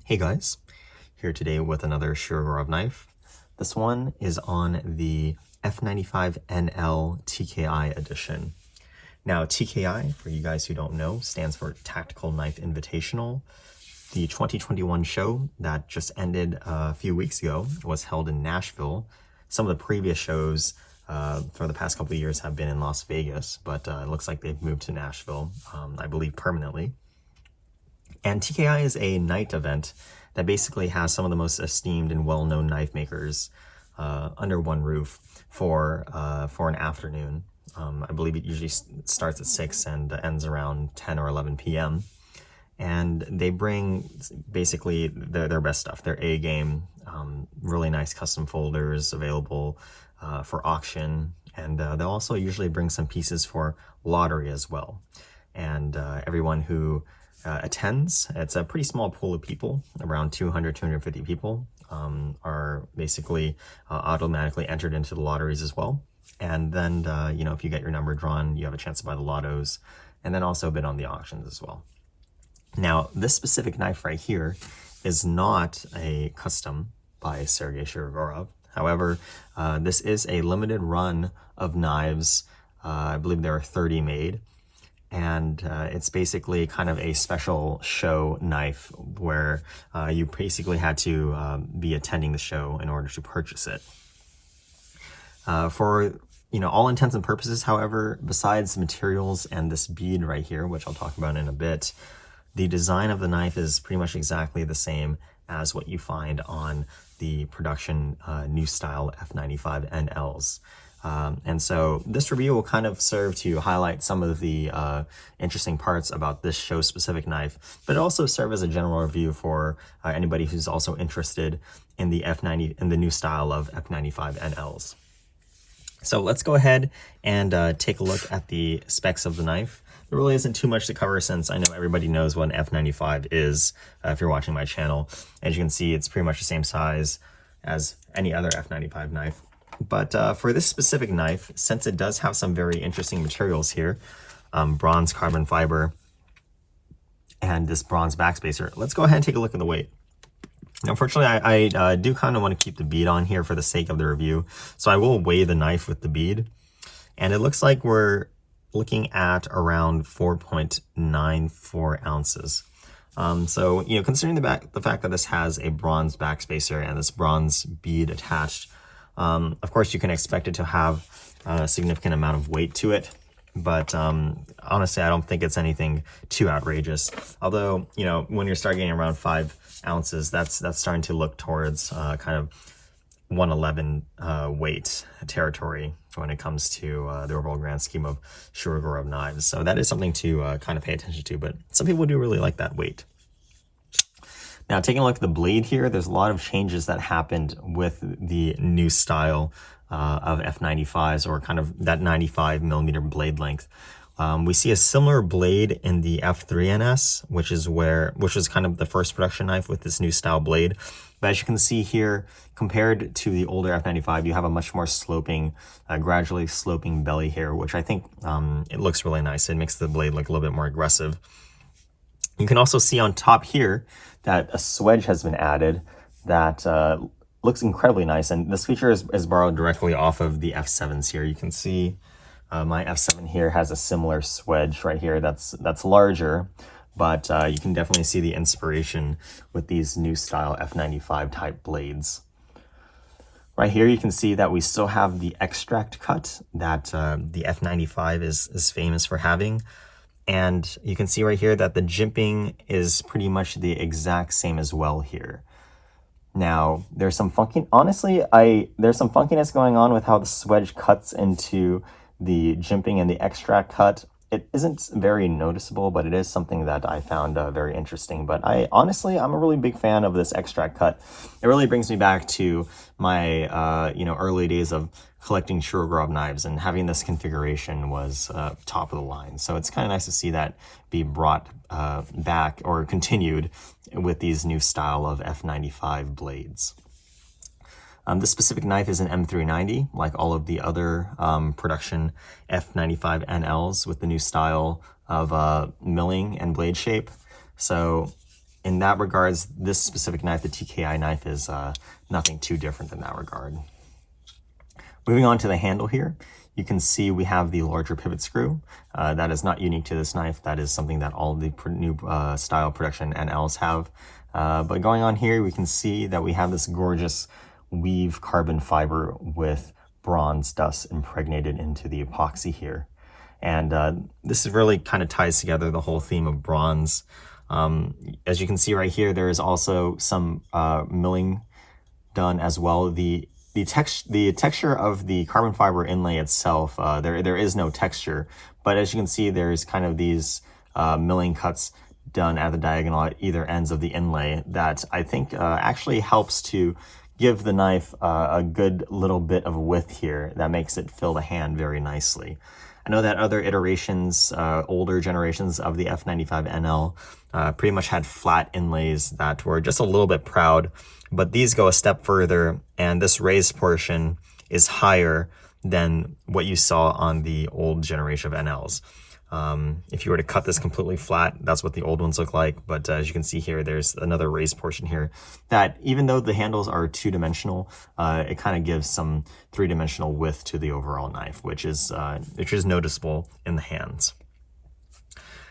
Hey guys, here today with another Shirogorov knife. This one is on the F95R NL TKI edition. Now TKI, for you guys who don't know, stands for Tactical Knife Invitational. The 2021 show that just ended a few weeks ago was held in Nashville. Some of the previous shows for the past couple of years have been in Las Vegas, but it looks like they've moved to Nashville, I believe permanently. And TKI is a night event that basically has some of the most esteemed and well-known knife makers under one roof for an afternoon. I believe it usually starts at 6 and ends around 10 or 11 p.m. And they bring basically their best stuff, their A game, really nice custom folders available for auction. And they'll also usually bring some pieces for lottery as well. And everyone who attends, it's a pretty small pool of people, around 250 people, are basically automatically entered into the lotteries as well. And then, if you get your number drawn, you have a chance to buy the lottos, and then also bid on the auctions as well. Now, this specific knife right here is not a custom by Sergei Shirogorov. However, this is a limited run of knives. I believe there are 30 made. And it's basically kind of a special show knife where you basically had to be attending the show in order to purchase it. For all intents and purposes, however, besides the materials and this bead right here, which I'll talk about in a bit, the design of the knife is pretty much exactly the same as what you find on the production new style F95R NLs. And so this review will kind of serve to highlight some of the interesting parts about this show specific knife, but also serve as a general review for anybody who's also interested in the new style of F95R NLs. So let's go ahead and take a look at the specs of the knife. There really isn't too much to cover since I know everybody knows what an F95 is if you're watching my channel. As you can see, it's pretty much the same size as any other F95 knife. But for this specific knife, since it does have some very interesting materials here, bronze carbon fiber and this bronze backspacer, let's go ahead and take a look at the weight. Unfortunately, I do kind of want to keep the bead on here for the sake of the review, so I will weigh the knife with the bead. And it looks like we're looking at around 4.94 ounces. So, considering the fact that this has a bronze backspacer and this bronze bead attached, of course, you can expect it to have a significant amount of weight to it, but honestly, I don't think it's anything too outrageous. Although, when you're starting getting around 5 ounces, that's starting to look towards kind of 111 weight territory when it comes to the overall grand scheme of Shirogorov knives. So that is something to kind of pay attention to, but some people do really like that weight. Now, taking a look at the blade here, there's a lot of changes that happened with the new style of F95s, or kind of that 95 millimeter blade length. We see a similar blade in the F3NS, which is kind of the first production knife with this new style blade. But as you can see here, compared to the older F95, you have a much more sloping, gradually sloping belly here, which I think it looks really nice. It makes the blade look a little bit more aggressive. You can also see on top here that a swedge has been added that looks incredibly nice. And this feature is borrowed directly off of the F7s here. You can see my F7 here has a similar swedge right here that's larger, but you can definitely see the inspiration with these new style F95 type blades. Right here, you can see that we still have the extract cut that the F95 is famous for having. And you can see right here that the jimping is pretty much the exact same as well here. Now, there's some there's some funkiness going on with how the swedge cuts into the jimping and the extract cut. It isn't very noticeable, but it is something that I found very interesting. But I'm a really big fan of this extract cut. It really brings me back to my, early days of collecting Shirogorov knives, and having this configuration was top of the line. So it's kind of nice to see that be brought back or continued with these new style of F95 blades. This specific knife is an M390, like all of the other production F95R NLs with the new style of milling and blade shape. So in that regards, this specific knife, the TKI knife, is nothing too different in that regard. Moving on to the handle here, you can see we have the larger pivot screw. That is not unique to this knife. That is something that all the new style production NLs have. But going on here, we can see that we have this gorgeous weave carbon fiber with bronze dust impregnated into the epoxy here. And this really kind of ties together the whole theme of bronze. As you can see right here, there is also some milling done as well. The texture of the carbon fiber inlay itself, there is no texture, but as you can see, there's kind of these milling cuts done at the diagonal at either ends of the inlay that I think actually helps to give the knife a good little bit of width here that makes it fill the hand very nicely. I know that other iterations, older generations of the F95 NL pretty much had flat inlays that were just a little bit proud, but these go a step further, and this raised portion is higher than what you saw on the old generation of NLs. If you were to cut this completely flat, that's what the old ones look like. But as you can see here, there's another raised portion here that, even though the handles are two-dimensional, it kind of gives some three-dimensional width to the overall knife, which is noticeable in the hands.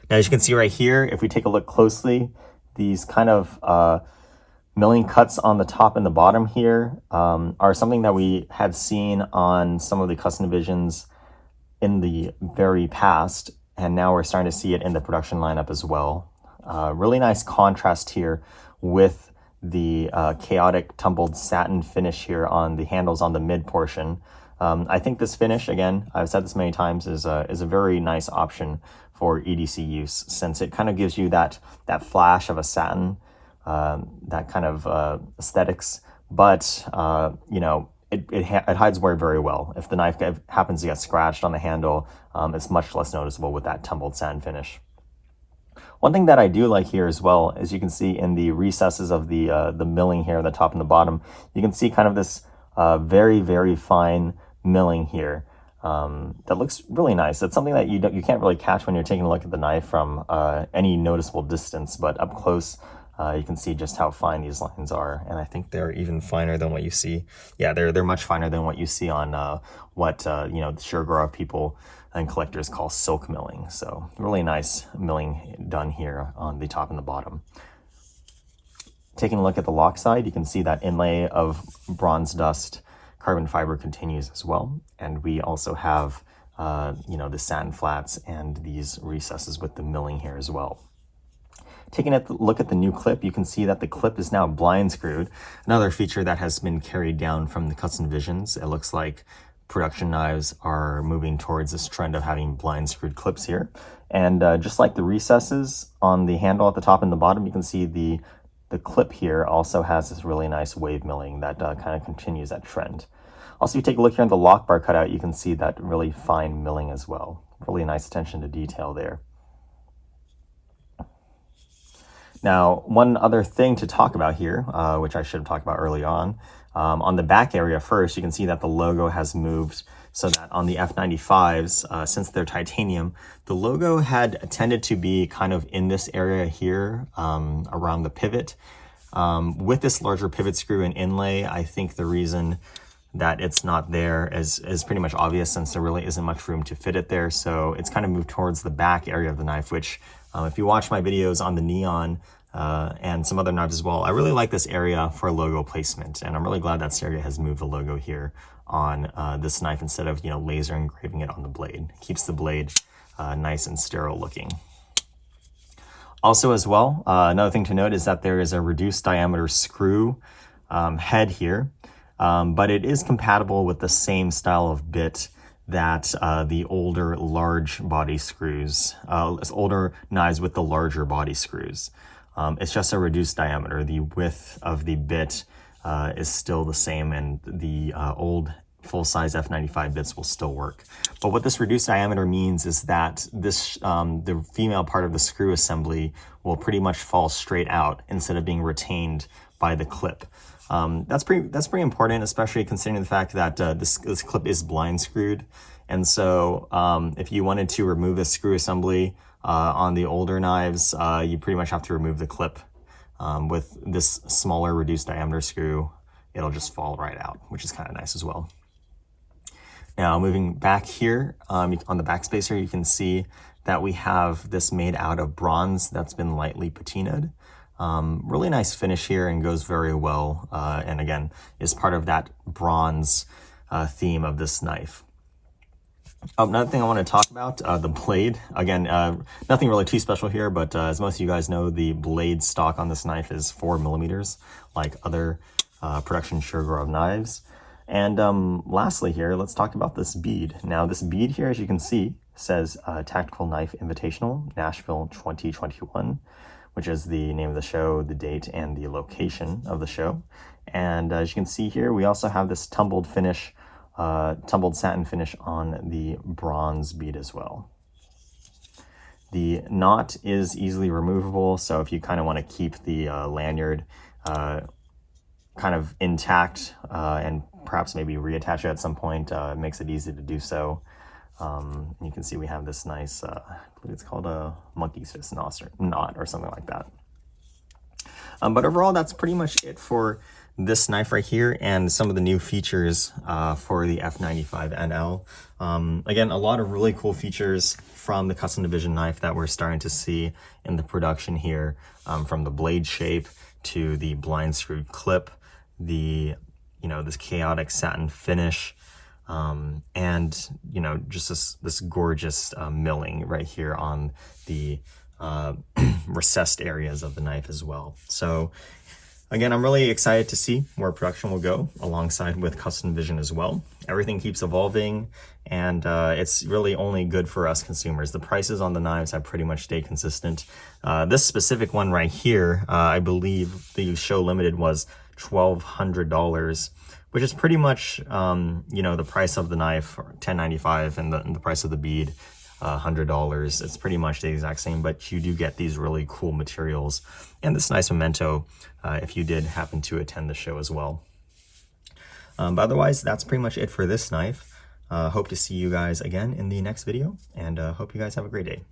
Now, as you can see right here, if we take a look closely, these kind of milling cuts on the top and the bottom here are something that we had seen on some of the custom divisions in the very past, and now we're starting to see it in the production lineup as well. Really nice contrast here with the chaotic tumbled satin finish here on the handles on the mid portion. I think this finish, again, I've said this many times, is a very nice option for EDC use, since it kind of gives you that flash of a satin, that kind of aesthetics, but you know, it hides wear very well. If the knife happens to get scratched on the handle, it's much less noticeable with that tumbled satin finish. One thing that I do like here as well, as you can see in the recesses of the milling here on the top and the bottom, you can see kind of this very, very fine milling here that looks really nice. It's something that you can't really catch when you're taking a look at the knife from any noticeable distance, but up close, you can see just how fine these lines are, and I think they're even finer than what you see. Yeah, they're much finer than what you see on what you know, the Shirogoro people and collectors call silk milling. So really nice milling done here on the top and the bottom. Taking a look at the Lockside, you can see that inlay of bronze dust carbon fiber continues as well, and we also have you know, the satin flats and these recesses with the milling here as well. Taking a look at the new clip, you can see that the clip is now blind screwed, another feature that has been carried down from the custom divisions. It looks like production knives are moving towards this trend of having blind screwed clips here. And just like the recesses on the handle at the top and the bottom, you can see the clip here also has this really nice wave milling that kind of continues that trend. Also, if you take a look here on the lock bar cutout, you can see that really fine milling as well. Really nice attention to detail there. Now, one other thing to talk about here, which I should have talked about early on the back area first, you can see that the logo has moved so that on the F95s, since they're titanium, the logo had tended to be kind of in this area here around the pivot. With this larger pivot screw and inlay, I think the reason that it's not there is pretty much obvious, since there really isn't much room to fit it there. So it's kind of moved towards the back area of the knife, which if you watch my videos on the Neon and some other knives as well, I really like this area for logo placement, and I'm really glad that Seria has moved the logo here on this knife instead of, you know, laser engraving it on the blade. It keeps the blade nice and sterile looking. Also as well, another thing to note is that there is a reduced diameter screw head here, but it is compatible with the same style of bit that the older large body screws, older knives with the larger body screws. It's just a reduced diameter. The width of the bit is still the same, and the old full-size F95 bits will still work. But what this reduced diameter means is that this the female part of the screw assembly will pretty much fall straight out instead of being retained by the clip. That's pretty important, especially considering the fact that this clip is blind screwed. And so if you wanted to remove the screw assembly on the older knives, you pretty much have to remove the clip With this smaller reduced diameter screw, it'll just fall right out, which is kind of nice as well. Now moving back here on the backspacer, you can see that we have this made out of bronze that's been lightly patinaed. Really nice finish here and goes very well, and again is part of that bronze theme of this knife. Another thing I want to talk about, the blade. Again, nothing really too special here, but as most of you guys know, the blade stock on this knife is 4mm, like other production Sugargrove knives. And lastly here, let's talk about this bead. Now this bead here, as you can see, says Tactical Knife Invitational, Nashville 2021, which is the name of the show, the date, and the location of the show. And as you can see here, we also have this tumbled finish, tumbled satin finish on the bronze bead as well. The knot is easily removable, so if you kind of want to keep the lanyard kind of intact and perhaps maybe reattach it at some point, it makes it easy to do so. You can see we have this nice, I believe it's called a monkey's fist knot or something like that. But overall, that's pretty much it for this knife right here and some of the new features for the F95 NL. Again, a lot of really cool features from the custom division knife that we're starting to see in the production here, from the blade shape to the blind screwed clip, the, this chaotic satin finish, and, just this gorgeous milling right here on the recessed areas of the knife as well. So again, I'm really excited to see where production will go alongside with custom vision as well. Everything keeps evolving, and it's really only good for us consumers. The prices on the knives have pretty much stayed consistent. This specific one right here, I believe the show limited was $1,200, which is pretty much, the price of the knife, $10.95, and the price of the bead, $100. It's pretty much the exact same, but you do get these really cool materials and this nice memento if you did happen to attend the show as well. But otherwise, that's pretty much it for this knife. Hope to see you guys again in the next video, and hope you guys have a great day.